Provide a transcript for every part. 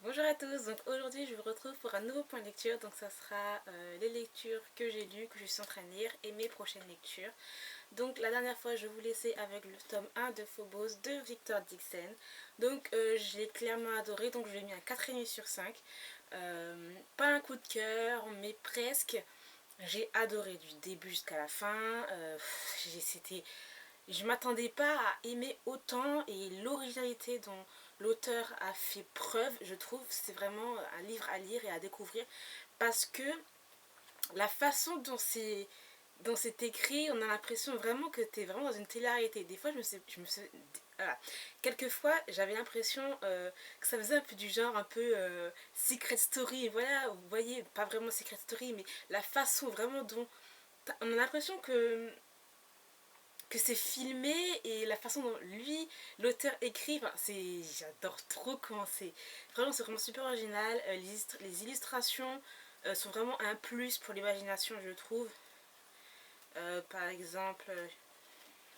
Bonjour à tous, donc aujourd'hui je vous retrouve pour un nouveau point de lecture, donc ça sera les lectures que j'ai lues, que je suis en train de lire et mes prochaines lectures. Donc la dernière fois je vous laissais avec le tome 1 de Phobos de Victor Dixon, donc je l'ai clairement adoré, donc je lui ai mis un 4,5 sur 5. Pas un coup de cœur, mais presque. J'ai adoré du début jusqu'à la fin, c'était je m'attendais pas à aimer autant et l'originalité dont l'auteur a fait preuve, je trouve, c'est vraiment un livre à lire et à découvrir parce que la façon dont c'est écrit, on a l'impression vraiment que tu es vraiment dans une télé-réalité. Des fois, voilà. Quelquefois, j'avais l'impression que ça faisait un peu du genre, un peu Secret Story. Voilà, vous voyez, pas vraiment Secret Story, mais la façon vraiment dont... On a l'impression que c'est filmé et la façon dont lui, l'auteur écrit, enfin, j'adore trop comment c'est vraiment super original. Les illustrations sont vraiment un plus pour l'imagination, je trouve. Par exemple,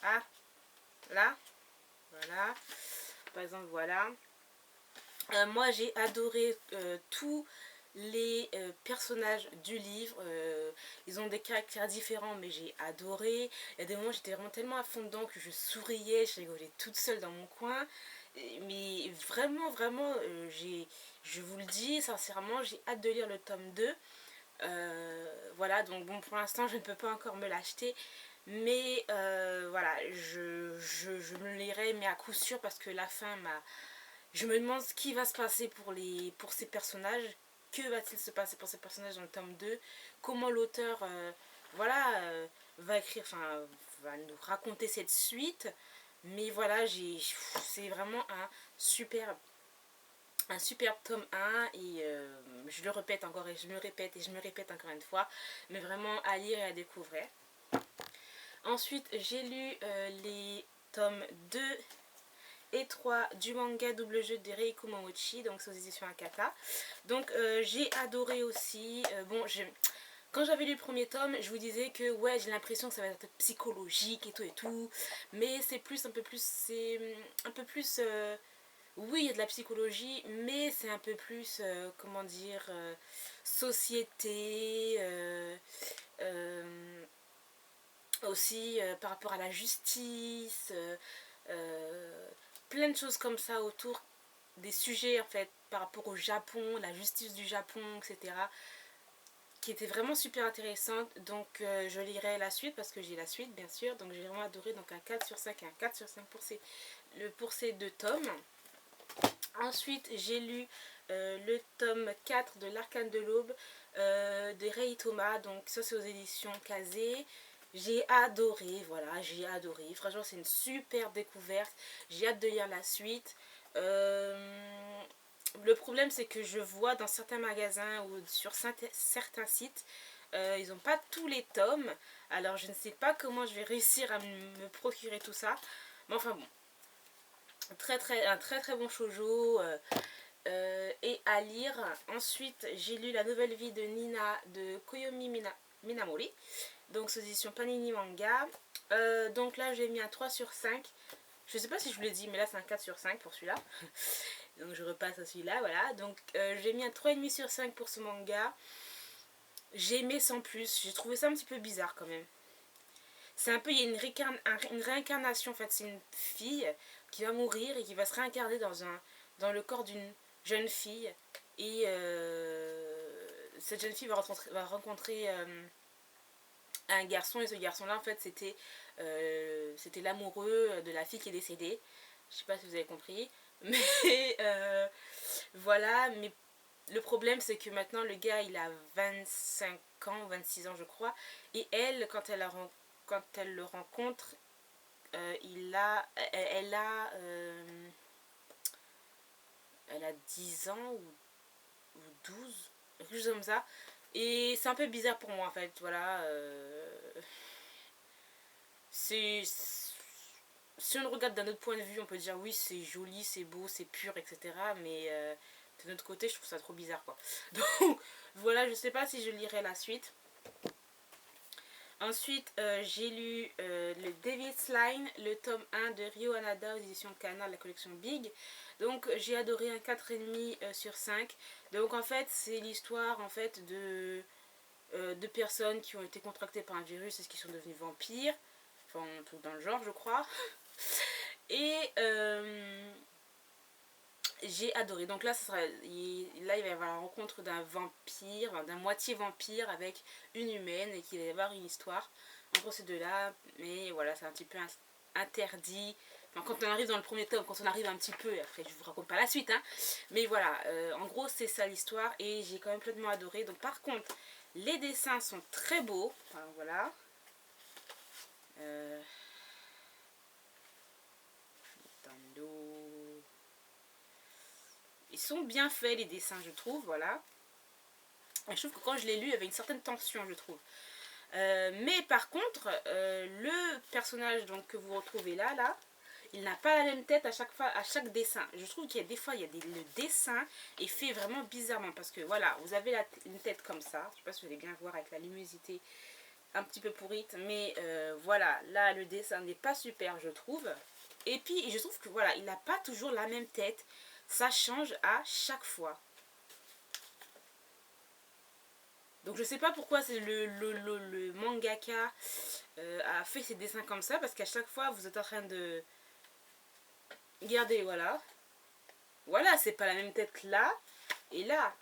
ah, là, voilà. Par exemple, voilà. Moi, j'ai adoré tous les personnages du livre. Ils ont des caractères différents, mais j'ai adoré. Il y a des moments où j'étais vraiment tellement à fond dedans que je souriais, je rigolais toute seule dans mon coin. Mais vraiment, vraiment, je vous le dis sincèrement, j'ai hâte de lire le tome 2. Voilà, donc bon, pour l'instant, je ne peux pas encore me l'acheter. Mais voilà, je me le lirai, mais à coup sûr, parce que la fin m'a je me demande ce qui va se passer pour ces personnages. Que va-t-il se passer pour ces personnages dans le tome 2? Comment l'auteur voilà, va écrire, enfin, va nous raconter cette suite. Mais voilà, c'est vraiment un super tome 1 et je le répète encore et je me répète et je me répète encore une fois. Mais vraiment à lire et à découvrir. Ensuite, j'ai lu les tomes 2 et 3 du manga double jeu de Reiko Momochi, donc c'est aux éditions Akata. Donc j'ai adoré aussi. Quand j'avais lu le premier tome, je vous disais que ouais, j'ai l'impression que ça va être psychologique et tout, mais c'est un peu plus, oui, il y a de la psychologie, mais c'est un peu plus, comment dire, société, euh, aussi par rapport à la justice, euh, plein de choses comme ça autour des sujets en fait par rapport au Japon, la justice du Japon, etc. qui était vraiment super intéressante. Donc je lirai la suite parce que j'ai la suite bien sûr. Donc j'ai vraiment adoré. Donc un 4 sur 5 et un 4 sur 5 pour ces deux tomes. Ensuite j'ai lu le tome 4 de l'Arcane de l'Aube de Rei Thomas. Donc ça c'est aux éditions Kazé. J'ai adoré, voilà, j'ai adoré. Franchement, c'est une super découverte. J'ai hâte de lire la suite. Le problème, c'est que je vois dans certains magasins ou sur certains sites, ils n'ont pas tous les tomes. Alors, je ne sais pas comment je vais réussir à me procurer tout ça. Mais enfin bon, un très très bon shoujo et à lire. Ensuite, j'ai lu La Nouvelle Vie de Nina de Minamori. Donc, c'est édition Panini Manga. Donc là, j'ai mis un 3 sur 5. Je sais pas si je vous l'ai dit, mais là, c'est un 4 sur 5 pour celui-là. Donc, je repasse à celui-là, voilà. Donc, j'ai mis un 3,5 sur 5 pour ce manga. J'ai aimé sans plus. J'ai trouvé ça un petit peu bizarre quand même. C'est un peu, il y a une réincarnation en fait. C'est une fille qui va mourir et qui va se réincarner dans le corps d'une jeune fille. Et cette jeune fille va rencontrer un garçon. Et ce garçon-là, en fait, c'était l'amoureux de la fille qui est décédée. Je sais pas si vous avez compris. Mais voilà, mais le problème c'est que maintenant le gars il a 25 ans, 26 ans je crois. Et elle, quand elle le rencontre, elle a 10 ans ou 12, quelque chose comme ça. Et c'est un peu bizarre pour moi en fait, voilà. C'est si on le regarde d'un autre point de vue, on peut dire oui, c'est joli, c'est beau, c'est pur, etc. Mais de notre côté, je trouve ça trop bizarre, quoi. Donc voilà, je sais pas si je lirai la suite. Ensuite, j'ai lu le Devil's Line, le tome 1 de Ryo Hanada aux éditions Kana, la collection Big. Donc j'ai adoré un 4,5 sur 5. Donc en fait c'est l'histoire en fait de personnes qui ont été contractées par un virus et qui sont devenues vampires. Enfin tout dans le genre je crois. Et j'ai adoré. Donc là, là, il va y avoir la rencontre d'un vampire, d'un moitié vampire avec une humaine et qu'il va y avoir une histoire entre ces deux-là. Mais voilà, c'est un petit peu interdit. Enfin, quand on arrive dans le premier tome, quand on arrive un petit peu, après je vous raconte pas la suite, hein. Mais voilà, en gros c'est ça l'histoire et j'ai quand même complètement adoré. Donc par contre, les dessins sont très beaux. Enfin voilà. Ils sont bien faits les dessins je trouve, voilà. Et je trouve que quand je l'ai lu, il y avait une certaine tension je trouve. Mais par contre, le personnage donc, que vous retrouvez là, il n'a pas la même tête à chaque fois, à chaque dessin. Je trouve qu'il y a des fois, le dessin est fait vraiment bizarrement. Parce que voilà, vous avez une tête comme ça. Je ne sais pas si vous allez bien voir avec la luminosité un petit peu pourrite. Mais voilà, là le dessin n'est pas super je trouve. Et puis je trouve que voilà, il n'a pas toujours la même tête. Ça change à chaque fois. Donc je sais pas pourquoi le mangaka a fait ses dessins comme ça. Parce qu'à chaque fois vous êtes en train de... Regardez, voilà. Voilà, c'est pas la même tête là et là.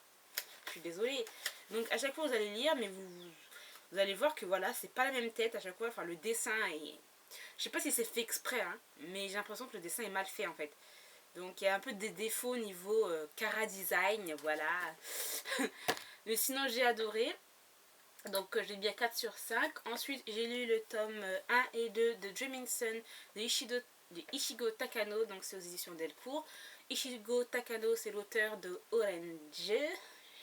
Je suis désolée. Donc à chaque fois vous allez lire, mais vous allez voir que voilà, c'est pas la même tête à chaque fois. Enfin le dessin est... Je sais pas si c'est fait exprès, hein, mais j'ai l'impression que le dessin est mal fait en fait. Donc il y a un peu des défauts au niveau cara design, voilà. Mais sinon j'ai adoré. Donc j'ai bien 4 sur 5. Ensuite j'ai lu le tome 1 et 2 de Dreaming Sun de Ichigo Takano. Donc c'est aux éditions Delcourt. Ichigo Takano c'est l'auteur de Orange.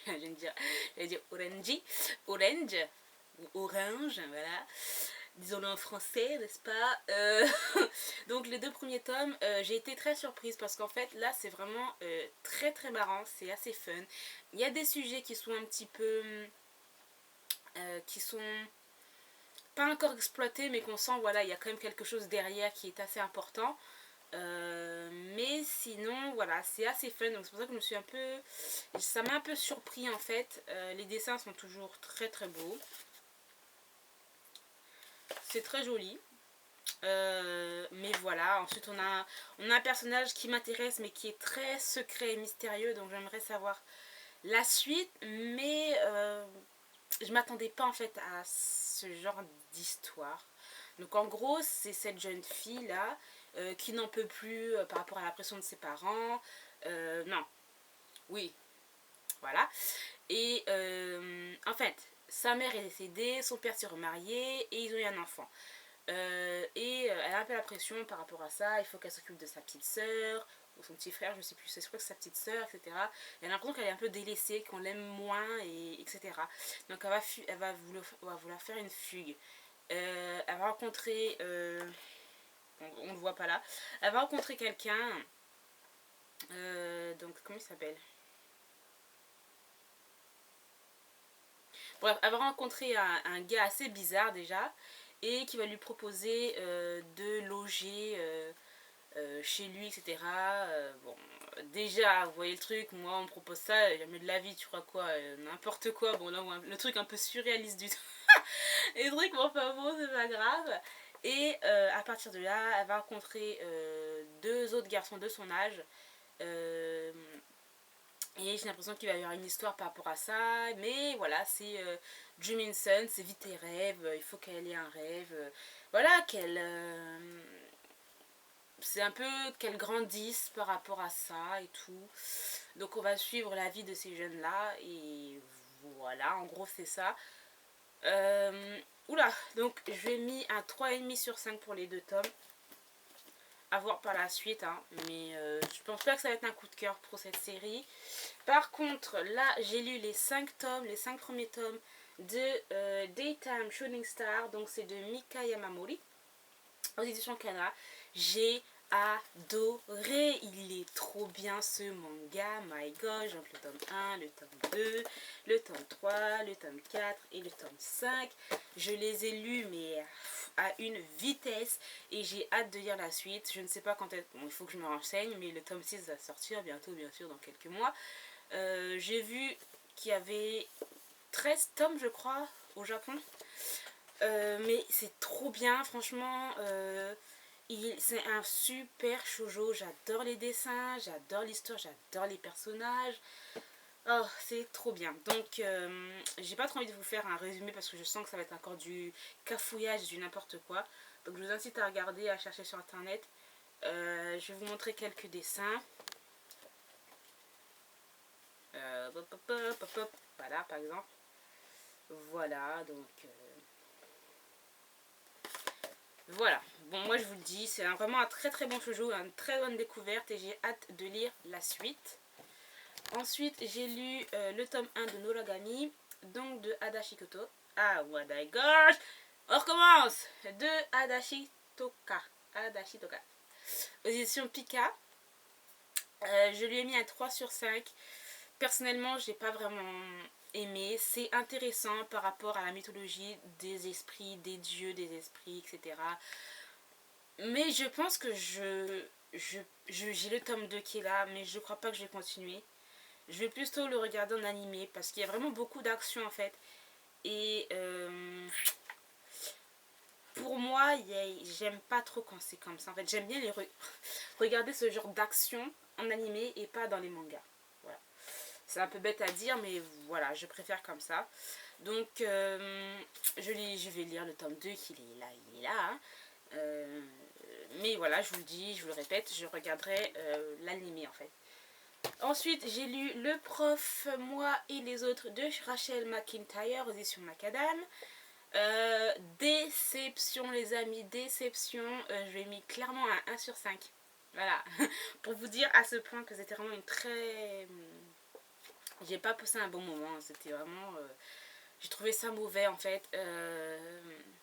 J'allais dire Orange. Orange. Ou Orange, voilà. Disons-le en français, n'est-ce pas. Donc les deux premiers tomes, j'ai été très surprise parce qu'en fait là c'est vraiment très très marrant, c'est assez fun. Il y a des sujets qui sont un petit peu... qui sont pas encore exploités mais qu'on sent voilà il y a quand même quelque chose derrière qui est assez important. Mais sinon voilà c'est assez fun, donc c'est pour ça que je me suis un peu... ça m'a un peu surpris en fait. Les dessins sont toujours très très beaux. C'est très joli. Mais voilà, ensuite on a un personnage qui m'intéresse mais qui est très secret et mystérieux, donc j'aimerais savoir la suite, mais je m'attendais pas en fait à ce genre d'histoire. Donc en gros c'est cette jeune fille là qui n'en peut plus par rapport à la pression de ses parents. Non, oui, voilà. Et en fait sa mère est décédée, son père s'est remarié et ils ont eu un enfant. Elle a un peu la pression par rapport à ça. Il faut qu'elle s'occupe de sa petite soeur ou son petit frère, je sais plus, je crois que c'est sa petite soeur, etc. Et elle a l'impression qu'elle est un peu délaissée, qu'on l'aime moins, etc. Donc elle va vouloir faire une fugue. Elle va rencontrer... on ne le voit pas là. Elle va rencontrer quelqu'un. Donc comment il s'appelle? Bref, elle va rencontrer un gars assez bizarre déjà. Et qui va lui proposer de loger chez lui, etc. Bon, déjà, vous voyez le truc, moi on me propose ça, jamais de la vie, tu crois quoi, n'importe quoi. Bon, là, le truc un peu surréaliste du tout. Les trucs, bon, enfin bon, c'est pas grave. Et à partir de là, elle va rencontrer deux autres garçons de son âge. Et j'ai l'impression qu'il va y avoir une histoire par rapport à ça. Mais voilà, c'est Dreaming Sun, c'est vite tes rêves. Il faut qu'elle ait un rêve. Voilà, qu'elle... c'est un peu qu'elle grandisse par rapport à ça et tout. Donc on va suivre la vie de ces jeunes-là. Et voilà, en gros c'est ça. Oula, donc je vais mis un 3,5 sur 5 pour les deux tomes. À voir par la suite, hein. Mais je pense pas que ça va être un coup de cœur pour cette série. Par contre, là, j'ai lu les 5 tomes, les 5 premiers tomes de Daytime Shooting Star. Donc, c'est de Mika Yamamori, aux éditions Kana. J'ai adoré. Il est trop bien ce manga, my god. Donc le tome 1, le tome 2, le tome 3, le tome 4 et le tome 5. Je les ai lus mais à une vitesse et j'ai hâte de lire la suite. Je ne sais pas quand est... Bon, il faut que je me renseigne, mais le tome 6 va sortir bientôt, bien sûr, dans quelques mois. J'ai vu qu'il y avait 13 tomes, je crois, au Japon. Mais c'est trop bien, franchement. C'est un super shoujo. J'adore les dessins, j'adore l'histoire, j'adore les personnages. Oh, c'est trop bien. Donc, j'ai pas trop envie de vous faire un résumé parce que je sens que ça va être encore du cafouillage, du n'importe quoi. Donc, je vous incite à regarder, à chercher sur internet. Je vais vous montrer quelques dessins. Voilà, par exemple. Voilà, donc... voilà, bon moi je vous le dis, c'est vraiment un très très bon shoujo, une très bonne découverte et j'ai hâte de lire la suite. Ensuite j'ai lu le tome 1 de Noragami, donc de Adachi Koto. Ah what my gosh, on recommence. De Adachi Toka, aux éditions Pika. Je lui ai mis un 3 sur 5. Personnellement j'ai pas vraiment aimé, c'est intéressant par rapport à la mythologie des esprits, des dieux, des esprits, etc. Mais je pense que j'ai le tome 2 qui est là, mais je crois pas que je vais continuer. Je vais plutôt le regarder en animé parce qu'il y a vraiment beaucoup d'action en fait. Et pour moi, j'aime pas trop quand c'est comme ça. En fait, j'aime bien regarder ce genre d'action en animé et pas dans les mangas. Voilà. C'est un peu bête à dire, mais voilà, je préfère comme ça. Donc, je vais lire le tome 2 qui est là, il est là. Hein. Mais voilà, je vous le dis, je vous le répète, je regarderai l'animé en fait. Ensuite, j'ai lu Le Prof, Moi et les autres de Rachel McIntyre aux éditions Macadam. Déception les amis, déception. Je lui ai mis clairement un 1 sur 5. Voilà, pour vous dire à ce point que c'était vraiment une très... J'ai pas passé un bon moment, c'était vraiment... J'ai trouvé ça mauvais en fait.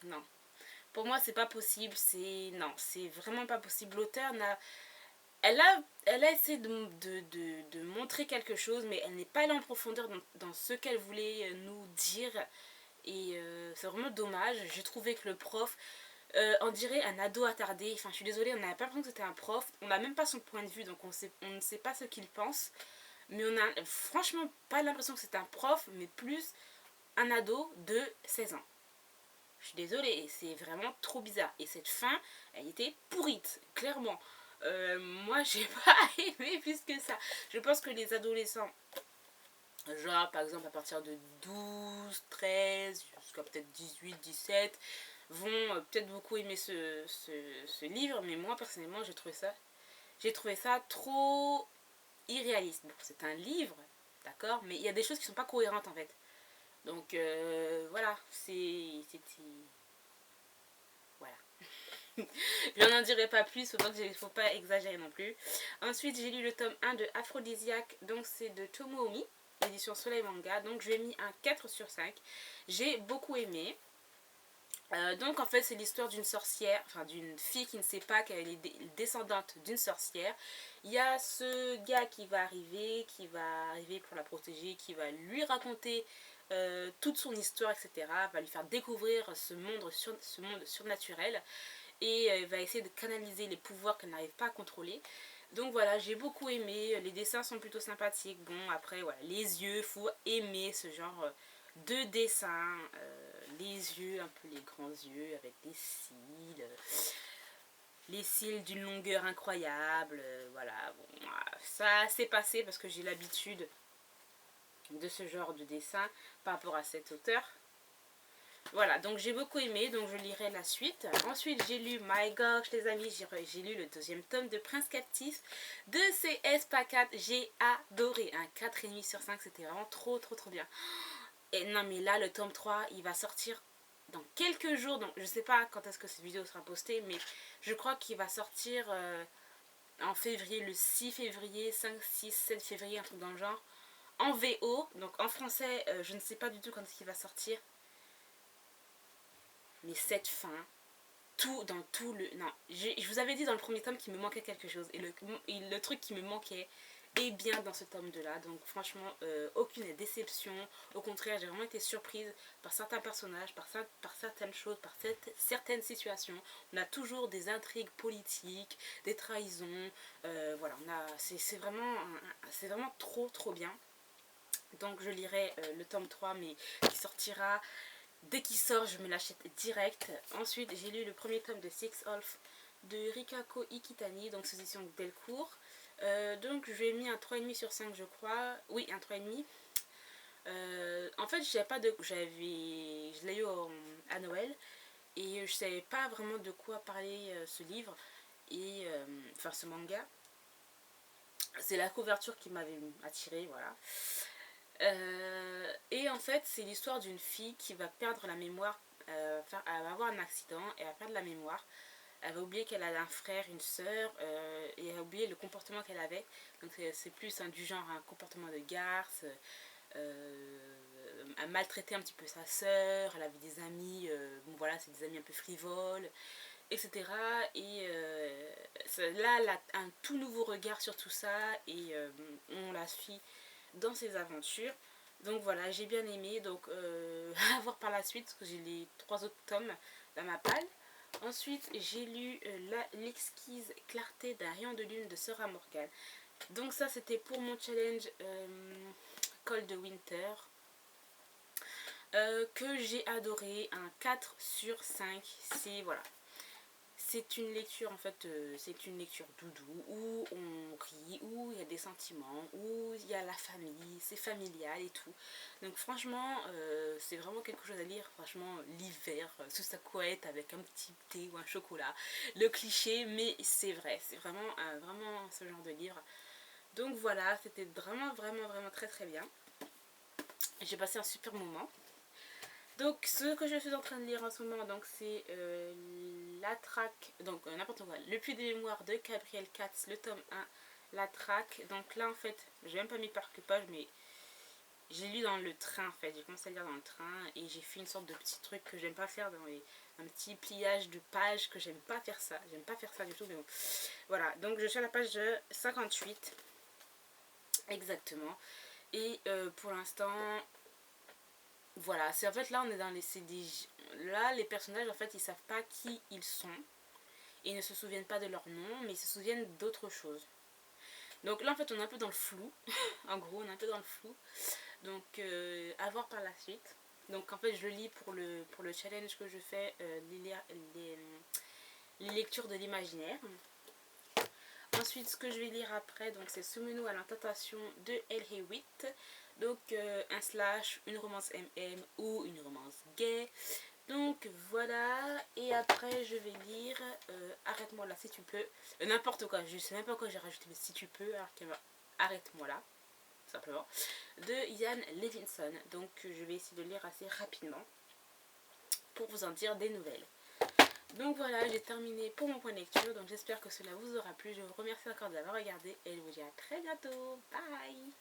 Non. Pour moi, c'est pas possible. Non, c'est vraiment pas possible. L'auteur n'a... Elle a essayé de montrer quelque chose, mais elle n'est pas allée en profondeur dans ce qu'elle voulait nous dire. Et c'est vraiment dommage. J'ai trouvé que le prof, on dirait un ado attardé. Enfin, je suis désolée, on n'avait pas l'impression que c'était un prof. On n'a même pas son point de vue, donc on ne sait pas ce qu'il pense. Mais on a franchement pas l'impression que c'est un prof, mais plus un ado de 16 ans. Je suis désolée, c'est vraiment trop bizarre. Et cette fin, elle était pourrite, clairement. Moi, j'ai pas aimé plus que ça. Je pense que les adolescents, genre par exemple à partir de 12, 13, jusqu'à peut-être 18, 17, vont peut-être beaucoup aimer ce livre. Mais moi, personnellement, j'ai trouvé ça trop irréaliste. Bon, c'est un livre, d'accord, mais il y a des choses qui sont pas cohérentes en fait. Donc voilà, c'était... Voilà. Je n'en dirai pas plus, donc il ne faut pas exagérer non plus. Ensuite, j'ai lu le tome 1 de Aphrodisiaque, donc c'est de Tomomi, l'édition Soleil Manga. Donc je lui ai mis un 4 sur 5. J'ai beaucoup aimé. Donc en fait c'est l'histoire d'une sorcière, enfin d'une fille qui ne sait pas qu'elle est descendante d'une sorcière. Il y a ce gars qui va arriver pour la protéger, qui va lui raconter toute son histoire, etc. Va lui faire découvrir ce monde surnaturel et va essayer de canaliser les pouvoirs qu'elle n'arrive pas à contrôler. Donc voilà, j'ai beaucoup aimé, les dessins sont plutôt sympathiques. Bon après voilà, les yeux, faut aimer ce genre de dessin, les yeux, un peu les grands yeux avec des cils, les cils d'une longueur incroyable, voilà, bon, ça s'est passé parce que j'ai l'habitude de ce genre de dessin par rapport à cet auteur. Voilà, donc j'ai beaucoup aimé, donc je lirai la suite. Ensuite, j'ai lu, my gosh les amis, j'ai lu le deuxième tome de Prince Captif de CS Pacat. J'ai adoré, un 4,5 sur 5, c'était vraiment trop bien. Et non mais là, le tome 3, il va sortir dans quelques jours, donc je sais pas quand est-ce que cette vidéo sera postée, mais je crois qu'il va sortir en février, le 6 février, 5, 6, 7 février, un truc dans le genre, en VO, donc en français, je ne sais pas du tout quand est-ce qu'il va sortir. Mais cette fin, dans tout le... Non, je vous avais dit dans le premier tome qu'il me manquait quelque chose. Et le truc qui me manquait est bien dans ce tome 2 là. Donc franchement, aucune déception. Au contraire, j'ai vraiment été surprise par certains personnages, par certaines choses, par certaines situations. On a toujours des intrigues politiques, des trahisons. Voilà, c'est vraiment trop bien. Donc je lirai le tome 3 mais qui sortira dès qu'il sort, je me l'achète direct. Ensuite, j'ai lu le premier tome de Six Half de Rikako Ikitani, donc sous édition Delcourt. Donc je lui ai mis un 3,5 sur 5 je crois. Oui, un 3,5. En fait, je l'ai eu à Noël et je savais pas vraiment de quoi parler ce livre et enfin ce manga. C'est la couverture qui m'avait attirée, voilà. Et en fait, c'est l'histoire d'une fille qui va perdre la mémoire. Elle va avoir un accident et elle va perdre la mémoire. Elle va oublier qu'elle a un frère, une soeur, et elle va oublier le comportement qu'elle avait. Donc c'est plus du genre un comportement de garce. Elle maltraitait un petit peu sa soeur. Elle avait des amis, bon voilà, c'est des amis un peu frivoles, etc. Et là, elle a un tout nouveau regard sur tout ça et on la suit dans ses aventures. Donc voilà, j'ai bien aimé. Donc à voir par la suite parce que j'ai les 3 autres tomes dans ma palle. Ensuite, j'ai lu l'exquise clarté d'un rayon de lune de Sora Morgan. Donc ça, c'était pour mon challenge Cold Winter. Que j'ai adoré, un 4 sur 5. C'est voilà. C'est une lecture en fait, c'est une lecture doudou où on rit, où il y a des sentiments, où il y a la famille, c'est familial et tout. Donc franchement, c'est vraiment quelque chose à lire, franchement, l'hiver, sous sa couette avec un petit thé ou un chocolat. Le cliché, mais c'est vrai, c'est vraiment, vraiment ce genre de livre. Donc voilà, c'était vraiment très bien. J'ai passé un super moment. Donc ce que je suis en train de lire en ce moment, donc c'est La Traque, donc n'importe quoi, Le Puits des Mémoires de Gabriel Katz, le tome 1, La Traque. Donc là en fait, j'ai même pas mis par page, mais j'ai lu dans le train en fait, j'ai commencé à lire dans le train et j'ai fait une sorte de petit truc que j'aime pas faire un petit pliage de pages que j'aime pas faire ça du tout, mais bon. Voilà, donc je suis à la page 58, exactement, et pour l'instant... Voilà, c'est en fait là on est dans les là les personnages en fait ils savent pas qui ils sont. Ils ne se souviennent pas de leur nom, mais ils se souviennent d'autres choses. Donc là en fait on est un peu dans le flou. En gros on est un peu dans le flou. Donc à voir par la suite. Donc en fait je lis pour le challenge que je fais, les lectures de l'imaginaire. Ensuite ce que je vais lire après donc c'est Sumino à la tentation de El Hewitt. Donc un slash, une romance MM ou une romance gay. Donc voilà, et après je vais lire Arrête-moi là si tu peux. N'importe quoi, je sais même pas quoi j'ai rajouté, mais si tu peux, alors qu'il va Arrête-moi là, simplement. De Ian Levinson. Donc je vais essayer de lire assez rapidement pour vous en dire des nouvelles. Donc voilà, j'ai terminé pour mon point de lecture. Donc j'espère que cela vous aura plu. Je vous remercie encore d'avoir regardé et je vous dis à très bientôt. Bye!